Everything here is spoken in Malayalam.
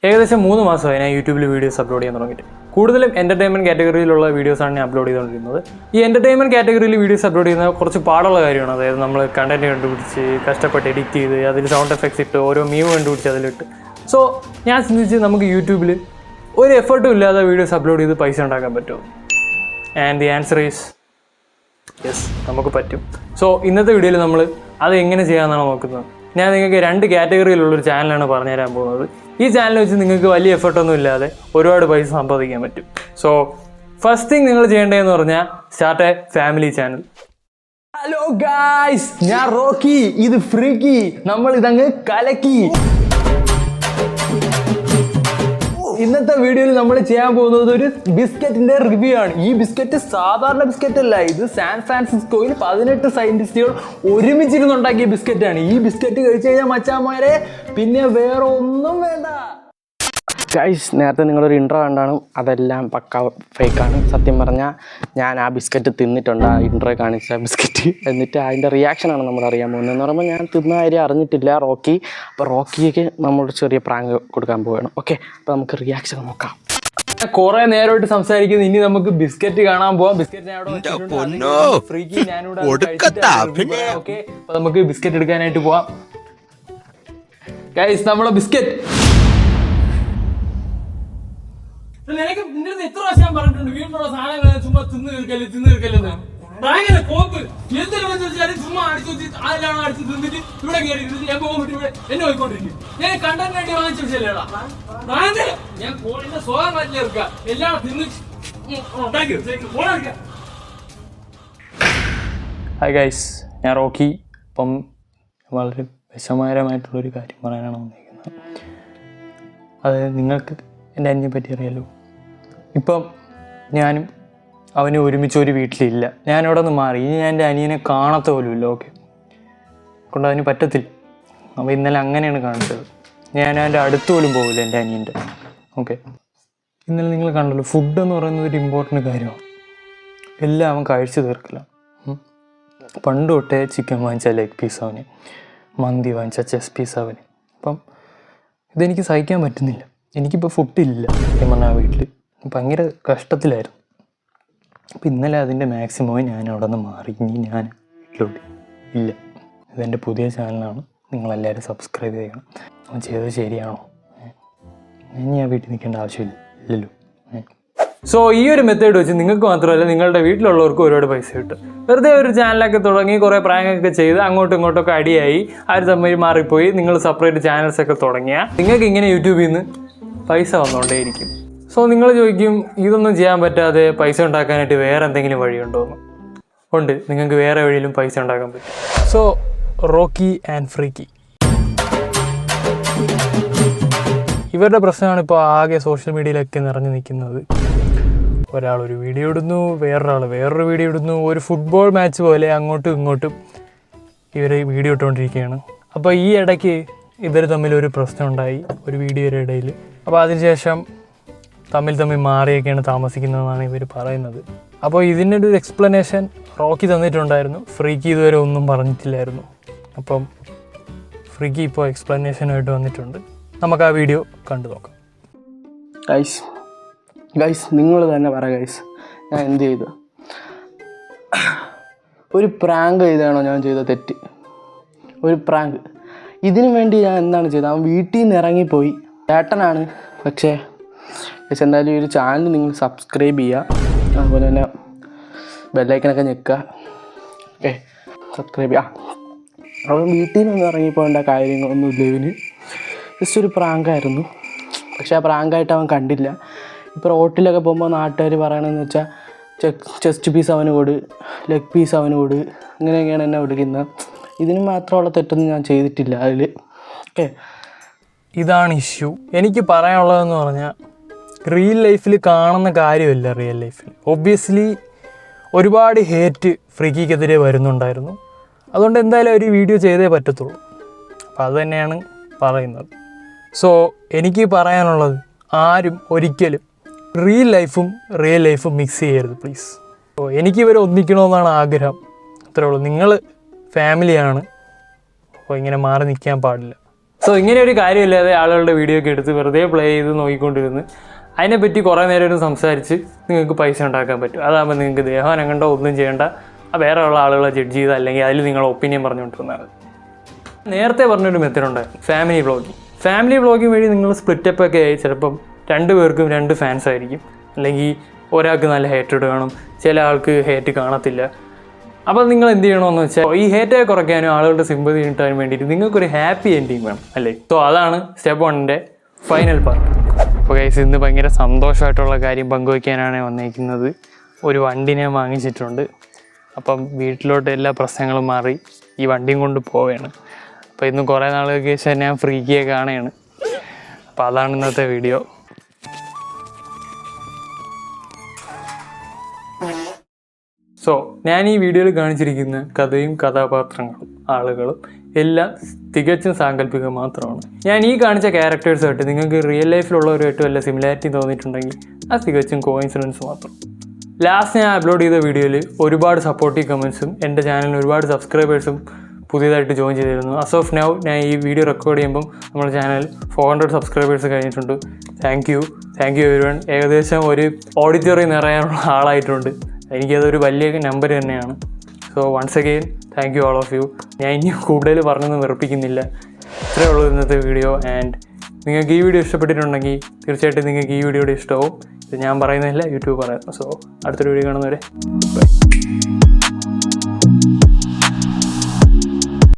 ഏകദേശം 3 മാസമായി ഞാൻ യൂട്യൂബിൽ വീഡിയോസ് അപ്ലോഡ് ചെയ്യാൻ തുടങ്ങിയിട്ട്. കൂടുതലും എൻ്റർടൈൻമെൻറ്റ് കാറ്റഗറിയിലുള്ള വീഡിയോസാണ് ഞാൻ അപ്ലോഡ് ചെയ്തുകൊണ്ടിരുന്നത്. ഈ എൻ്റർടൈൻമെൻറ്റ് കാറ്റഗറിയിൽ വീഡിയോസ് അപ്ലോഡ് ചെയ്യുന്നത് കുറച്ച് പാടുള്ള കാര്യമാണ്. അതായത് നമ്മൾ കണ്ടൻറ്റ് കണ്ടുപിടിച്ച് കഷ്ടപ്പെട്ട് എഡിറ്റ് ചെയ്ത് അതിൽ സൗണ്ട് എഫക്ട്സ് ഇട്ട് ഓരോ മീം കണ്ടുപിടിച്ച് അതിലിട്ട്. സോ ഞാൻ ചിന്തിച്ച് നമുക്ക് യൂട്യൂബിൽ ഒരു എഫർട്ടും ഇല്ലാതെ വീഡിയോസ് അപ്ലോഡ് ചെയ്ത് പൈസ ഉണ്ടാക്കാൻ പറ്റുമോ? And the answer is yes, നമുക്ക് പറ്റും. സോ ഇന്നത്തെ വീഡിയോയിൽ നമ്മൾ അത് എങ്ങനെ ചെയ്യാമെന്നാണ് നോക്കുന്നത്. ഞാൻ നിങ്ങൾക്ക് 2 കാറ്റഗറിയിലുള്ളൊരു ചാനലാണ് പറഞ്ഞുതരാൻ പോകുന്നത്. ഈ ചാനൽ വെച്ച് നിങ്ങൾക്ക് വലിയ എഫർട്ടൊന്നും ഇല്ലാതെ ഒരുപാട് പൈസ സമ്പാദിക്കാൻ പറ്റും. സോ ഫസ്റ്റ് തിങ് നിങ്ങൾ ചെയ്യേണ്ടതെന്ന് പറഞ്ഞാൽ start A family channel. Hello guys, ഞാൻ റോക്കി, ഇത് ഫ്രീക്കി, നമ്മൾ ഇതങ്ങ് കലക്കി. ഇന്നത്തെ വീഡിയോയിൽ നമ്മൾ ചെയ്യാൻ പോകുന്നത് ഒരു ബിസ്ക്കറ്റിന്റെ റിവ്യൂ ആണ്. ഈ ബിസ്ക്കറ്റ് സാധാരണ ബിസ്ക്കറ്റ് അല്ല, ഇത് സാൻ ഫ്രാൻസിസ്കോയിൽ 18 സയന്റിസ്റ്റുകൾ ഒരുമിച്ചിരുന്നുണ്ടാക്കിയ ബിസ്ക്കറ്റാണ്. ഈ ബിസ്ക്കറ്റ് കഴിച്ചു കഴിഞ്ഞാൽ മച്ചാന്മാരെ പിന്നെ വേറെ ഒന്നും വേണ്ട. ഗൈസ്, നേരത്തെ നിങ്ങളൊരു ഇൻട്രോ കണ്ടാണ്, അതെല്ലാം പക്ക ഫേക്കാണ്. സത്യം പറഞ്ഞാൽ ഞാൻ ആ ബിസ്ക്കറ്റ് തിന്നിട്ടുണ്ട്, ആ ഇൻട്രോ കാണിച്ച ബിസ്ക്കറ്റ്. എന്നിട്ട് അതിൻ്റെ റിയാക്ഷനാണ് നമ്മൾ അറിയാൻ പോകുന്നത്. എന്ന് പറയുമ്പോൾ ഞാൻ തിന്ന കാര്യം അറിഞ്ഞിട്ടില്ല റോക്കി. അപ്പോൾ റോക്കിക്ക് നമ്മൾ ചെറിയ പ്രാങ്ക് കൊടുക്കാൻ പോവുകയാണ്. ഓക്കെ, അപ്പോൾ നമുക്ക് റിയാക്ഷൻ നോക്കാം. കുറെ നേരമായിട്ട് സംസാരിക്കുന്നത്, ഇനി നമുക്ക് ബിസ്ക്കറ്റ് കാണാൻ പോവാം. ബിസ്ക്കറ്റ് ഫ്രീക്ക് ഞാനിവിടെ. ഓക്കെ, അപ്പോൾ നമുക്ക് ബിസ്ക്കറ്റ് എടുക്കാനായിട്ട് പോവാം. ഗൈസ്, നമ്മളെ ബിസ്ക്കറ്റ് നിനക്ക് നിന്റെ എത്ര പ്രാവശ്യം പറഞ്ഞിട്ടുണ്ട് വീട്ടിലുള്ള സാധനങ്ങൾ ചുമ്മാ തിന്ന് തീർക്കല്ലെന്ന്. കോപ്പ് എന്തൊരു ചുമ്മാ അടിച്ചു അതിലാണ് അടിച്ച് തിന്നിട്ട് ഇവിടെ കയറി ഞാൻ പോകുമ്പോൾ ഇവിടെ എന്നെ പോയിക്കൊണ്ടിരിക്കും. ഞാൻ കണ്ടന്റ് വേണ്ടി വാങ്ങിച്ച വിഷയല്ലേടാ. ഞാൻ എന്റെ സ്വഭാവം മാറ്റി ചേർക്കുക, എല്ലാം തിന്ന് ഉണ്ടാക്കി. ഹായ് ഗൈസ്, ഞാൻ റോക്കി. ഇപ്പം വളരെ വിഷമകരമായിട്ടുള്ളൊരു കാര്യം പറയാനാണ് വന്നിരിക്കുന്നത്. അതായത് നിങ്ങൾക്ക് എൻ്റെ അനിയനെ പറ്റി അറിയാലോ. ഇപ്പം ഞാനും അവനും ഒരുമിച്ച് ഒരു വീട്ടിലില്ല. ഞാനവിടെ നിന്ന് മാറി. ഇനി ഞാൻ എൻ്റെ അനിയനെ കാണത്ത പോലും ഇല്ല. ഓക്കെ, കൊണ്ട് അതിന് പറ്റത്തില്ല. അപ്പോൾ ഇന്നലെ അങ്ങനെയാണ് കാണിച്ചത്. ഞാൻ എൻ്റെ അടുത്ത് പോലും പോകില്ല എൻ്റെ അനിയൻ്റെ. ഓക്കെ, ഇന്നലെ നിങ്ങൾ കണ്ടല്ലോ, ഫുഡ് എന്ന് പറയുന്നത് ഒരു ഇമ്പോർട്ടൻ്റ് കാര്യമാണ്. എല്ലാം അവൻ കഴിച്ചു തീർക്കില്ല. പണ്ട് തൊട്ടേ ചിക്കൻ വാങ്ങിച്ച ലെഗ് പീസ് അവന്, മന്തി വാങ്ങിച്ച ചെസ്റ്റ് പീസ് അവന്. അപ്പം ഇതെനിക്ക് സഹിക്കാൻ പറ്റുന്നില്ല. എനിക്കിപ്പോൾ ഫുഡില്ല സത്യം പറഞ്ഞാൽ. വീട്ടിൽ ഭയങ്കര കഷ്ടത്തിലായിരുന്നു. അപ്പോൾ ഇന്നലെ അതിൻ്റെ മാക്സിമം ഞാൻ അവിടെ നിന്ന് മാറി. ഇനി ഞാൻ വീട്ടിലോട്ട് ഇല്ല. ഇതെൻ്റെ പുതിയ ചാനലാണ്, നിങ്ങളെല്ലാവരും സബ്സ്ക്രൈബ് ചെയ്യണം. അവൻ ചെയ്തത് ശരിയാണോ? ഇനി ഞാൻ വീട്ടിൽ നിൽക്കേണ്ട ആവശ്യമില്ലല്ലോ. സോ ഈ ഒരു മെത്തേഡ് വെച്ച് നിങ്ങൾക്ക് മാത്രമല്ല നിങ്ങളുടെ വീട്ടിലുള്ളവർക്കും ഒരുപാട് പൈസ കിട്ടും. വെറുതെ ഒരു ചാനലൊക്കെ തുടങ്ങി കുറേ പ്രാങ്കൊക്കെ ചെയ്ത് അങ്ങോട്ടും ഇങ്ങോട്ടൊക്കെ അടിയായി ആര് തമ്മിൽ മാറിപ്പോയി നിങ്ങൾ സെപ്പറേറ്റ് ചാനൽസൊക്കെ തുടങ്ങിയാൽ നിങ്ങൾക്ക് ഇങ്ങനെ യൂട്യൂബിൽ നിന്ന് പൈസ വന്നുകൊണ്ടേയിരിക്കും. സോ നിങ്ങൾ ചോദിക്കും, ഇതൊന്നും ചെയ്യാൻ പറ്റാതെ പൈസ ഉണ്ടാക്കാനായിട്ട് വേറെ എന്തെങ്കിലും വഴിയുണ്ടോ എന്ന്. ഉണ്ട്, നിങ്ങൾക്ക് വേറെ വഴിയിലും പൈസ ഉണ്ടാക്കാൻ പറ്റും. സോ റോക്കി ആൻഡ് ഫ്രീക്കി ഇവരുടെ പ്രശ്നമാണ് ഇപ്പോൾ ആകെ സോഷ്യൽ മീഡിയയിലൊക്കെ നിറഞ്ഞു നിൽക്കുന്നത്. ഒരാളൊരു വീഡിയോ ഇടുന്നു, വേറൊരു വീഡിയോ ഇടുന്നു. ഒരു ഫുട്ബോൾ മാച്ച് പോലെ അങ്ങോട്ടും ഇങ്ങോട്ടും ഇവർ വീഡിയോ ഇട്ടുകൊണ്ടിരിക്കുകയാണ്. അപ്പോൾ ഈ ഇടയ്ക്ക് ഇവർ തമ്മിലൊരു പ്രശ്നം ഉണ്ടായി ഒരു വീഡിയോയുടെ ഇടയിൽ. അപ്പോൾ അതിനുശേഷം തമ്മിൽ മാറിയൊക്കെയാണ് താമസിക്കുന്നതെന്നാണ് ഇവർ പറയുന്നത്. അപ്പോൾ ഇതിൻ്റെ ഒരു എക്സ്പ്ലനേഷൻ റോക്കി തന്നിട്ടുണ്ടായിരുന്നു. ഫ്രീക്കി ഇതുവരെ ഒന്നും പറഞ്ഞിട്ടില്ലായിരുന്നു. അപ്പം ഫ്രീക്കി ഇപ്പോൾ എക്സ്പ്ലനേഷനായിട്ട് വന്നിട്ടുണ്ട്. നമുക്ക് ആ വീഡിയോ കണ്ടു നോക്കാം. ഗൈസ് നിങ്ങൾ തന്നെ പറ ഗൈസ്, ഞാൻ എന്ത് ചെയ്തു? ഒരു പ്രാങ്ക് ചെയ്താണോ ഞാൻ ചെയ്ത തെറ്റ്? ഒരു പ്രാങ്ക്. ഇതിനു വേണ്ടി ഞാൻ എന്താണ് ചെയ്തത്? അവൻ വീട്ടിൽ നിന്ന് ഇറങ്ങിപ്പോയി. ചേട്ടനാണ്. പക്ഷേ എന്തായാലും ഈ ഒരു ചാനൽ നിങ്ങൾ സബ്സ്ക്രൈബ് ചെയ്യുക, അതുപോലെ തന്നെ ബെല്ലൈക്കനൊക്കെ ഞെക്കുക. ഓക്കെ, സബ്സ്ക്രൈബ് ചെയ്യുക. അവൻ വീട്ടിൽ നിന്ന് ഇറങ്ങിപ്പോകേണ്ട കാര്യങ്ങളൊന്നുമില്ല. ഇവന് ജസ്റ്റ് ഒരു പ്രാങ്കായിരുന്നു. പക്ഷേ ആ പ്രാങ്കായിട്ട് അവൻ കണ്ടില്ല. ഇപ്പോൾ റോട്ടിലൊക്കെ പോകുമ്പോൾ നാട്ടുകാർ പറയണമെന്ന് വെച്ചാൽ ചെസ്റ്റ് പീസ് അവന് കൊടു, ലെഗ് പീസ് അവന് കൊടു, ഇങ്ങനെയൊക്കെയാണ് എന്നെ വിളിക്കുന്നത്. ഇതിന് മാത്രമുള്ള തെറ്റൊന്നും ഞാൻ ചെയ്തിട്ടില്ല അതിൽ. ഓക്കെ, ഇതാണ് ഇഷ്യൂ. എനിക്ക് പറയാനുള്ളതെന്ന് പറഞ്ഞാൽ, റിയൽ ലൈഫിൽ കാണുന്ന കാര്യമല്ല റിയൽ ലൈഫിൽ. ഒബ്വിയസ്ലി ഒരുപാട് ഹേറ്റ് ഫ്രീക്കിക്കെതിരെ വരുന്നുണ്ടായിരുന്നു. അതുകൊണ്ട് എന്തായാലും ഒരു വീഡിയോ ചെയ്തേ പറ്റത്തുള്ളൂ. അപ്പോൾ അത് തന്നെയാണ് പറയുന്നത്. സോ എനിക്ക് പറയാനുള്ളത്, ആരും ഒരിക്കലും റിയൽ ലൈഫും മിക്സ് ചെയ്യരുത് പ്ലീസ്. സോ എനിക്കിവരെ ഒന്നിക്കണമെന്നാണ് ആഗ്രഹം, അത്രേ ഉള്ളൂ. നിങ്ങൾ ഫാമിലിയാണ്, അപ്പോൾ ഇങ്ങനെ മാറി നിൽക്കാൻ പാടില്ല. സോ ഇങ്ങനെ ഒരു കാര്യമില്ലാതെ ആളുകളുടെ വീഡിയോ ഒക്കെ എടുത്ത് വെറുതെ പ്ലേ ചെയ്ത് നോക്കിക്കൊണ്ടിരുന്ന് അതിനെപ്പറ്റി കുറേ നേരം സംസാരിച്ച് നിങ്ങൾക്ക് പൈസ ഉണ്ടാക്കാൻ പറ്റും. അതാകുമ്പോൾ നിങ്ങൾക്ക് ദേഹം അനങ്ങണ്ട, ഒന്നും ചെയ്യേണ്ട, വേറെ ഉള്ള ആളുകളെ ജഡ്ജ് ചെയ്ത് അല്ലെങ്കിൽ അതിൽ നിങ്ങളെ ഒപ്പീനിയൻ പറഞ്ഞുകൊണ്ടിരുന്നത്. നേരത്തെ പറഞ്ഞൊരു മെത്തേഡ് ഉണ്ടായിരുന്നു, ഫാമിലി വ്ളോഗിങ്. ഫാമിലി വ്ളോഗിങ് വഴി നിങ്ങൾ സ്പ്ലിറ്റപ്പ് ഒക്കെ ആയി ചിലപ്പം 2 പേർക്കും 2 ഫാൻസ് ആയിരിക്കും, അല്ലെങ്കിൽ ഒരാൾക്ക് നല്ല ഹേറ്റഡ് കാണും, ചില ആൾക്ക് ഹേറ്റ് കാണത്തില്ല. അപ്പോൾ നിങ്ങൾ എന്ത് ചെയ്യണമെന്ന് വെച്ചാൽ ഈ ഹേറ്റൊക്കെ കുറയ്ക്കാനും ആളുകളുടെ സിമ്പതി കിട്ടാനും വേണ്ടിയിട്ട് നിങ്ങൾക്കൊരു ഹാപ്പി എൻഡിങ് വേണം അല്ലേ. സോ അതാണ് സ്റ്റെപ്പ് 1ൻ്റെ ഫൈനൽ പാർട്ട്. അപ്പോൾ ഗൈസ്, ഇന്ന് ഭയങ്കര സന്തോഷമായിട്ടുള്ള കാര്യം പങ്കുവയ്ക്കാനാണ് വന്നിരിക്കുന്നത്. ഒരു വണ്ടി ഞാൻ വാങ്ങിച്ചിട്ടുണ്ട്. അപ്പം വീട്ടിലോട്ട് എല്ലാ പ്രശ്നങ്ങളും മാറി ഈ വണ്ടിയും കൊണ്ട് പോവുകയാണ്. അപ്പോൾ ഇന്ന് കുറേ നാളുകൾക്ക് ശേഷം ഞാൻ ഫ്രീക്കിയെ കാണുകയാണ്. അപ്പോൾ അതാണ് ഇന്നത്തെ വീഡിയോ. സോ ഞാൻ ഈ വീഡിയോയിൽ കാണിച്ചിരിക്കുന്ന കഥയും കഥാപാത്രങ്ങളും ആളുകളും എല്ലാം തികച്ചും സാങ്കല്പികം മാത്രമാണ്. ഞാൻ ഈ കാണിച്ച ക്യാരക്ടേഴ്സുമായിട്ട് നിങ്ങൾക്ക് റിയൽ ലൈഫിലുള്ളവരുമായിട്ട് വല്ല സിമിലാരിറ്റി തോന്നിയിട്ടുണ്ടെങ്കിൽ അത് തികച്ചും കോയിൻസിഡൻസ് മാത്രം. ലാസ്റ്റ് ഞാൻ അപ്ലോഡ് ചെയ്ത വീഡിയോയിൽ ഒരുപാട് സപ്പോർട്ടീവ് കമൻസും എൻ്റെ ചാനലിന് ഒരുപാട് സബ്സ്ക്രൈബേഴ്സും പുതിയതായിട്ട് ജോയിൻ ചെയ്തിരുന്നു. ആസ് ഓഫ് നൗ ഞാൻ ഈ വീഡിയോ റെക്കോർഡ് ചെയ്യുമ്പം നമ്മുടെ ചാനൽ 400 സബ്സ്ക്രൈബേഴ്സ് കഴിഞ്ഞിട്ടുണ്ട്. Thank you everyone. ഏകദേശം ഒരു ഓഡിറ്റോറിയം നിറയാനുള്ള ആളായിട്ടുണ്ട്. എനിക്കതൊരു വലിയ നമ്പർ തന്നെയാണ്. So once again thank you all of you. ഞാൻ ഇനി കൂടുതൽ പറഞ്ഞൊന്നും വെറുപ്പിക്കുന്നില്ല. ഇത്രയേ ഉള്ളൂ ഇന്നത്തെ വീഡിയോ. ആൻഡ് നിങ്ങൾക്ക് ഈ വീഡിയോ ഇഷ്ടപ്പെട്ടിട്ടുണ്ടെങ്കിൽ തീർച്ചയായിട്ടും നിങ്ങൾക്ക് ഈ വീഡിയോയുടെ ഇഷ്ടമാവും. ഇത് ഞാൻ പറയുന്നില്ല, യൂട്യൂബ് പറയുന്നു. സോ അടുത്തൊരു വീഡിയോ കാണുന്നവരെ ബൈ.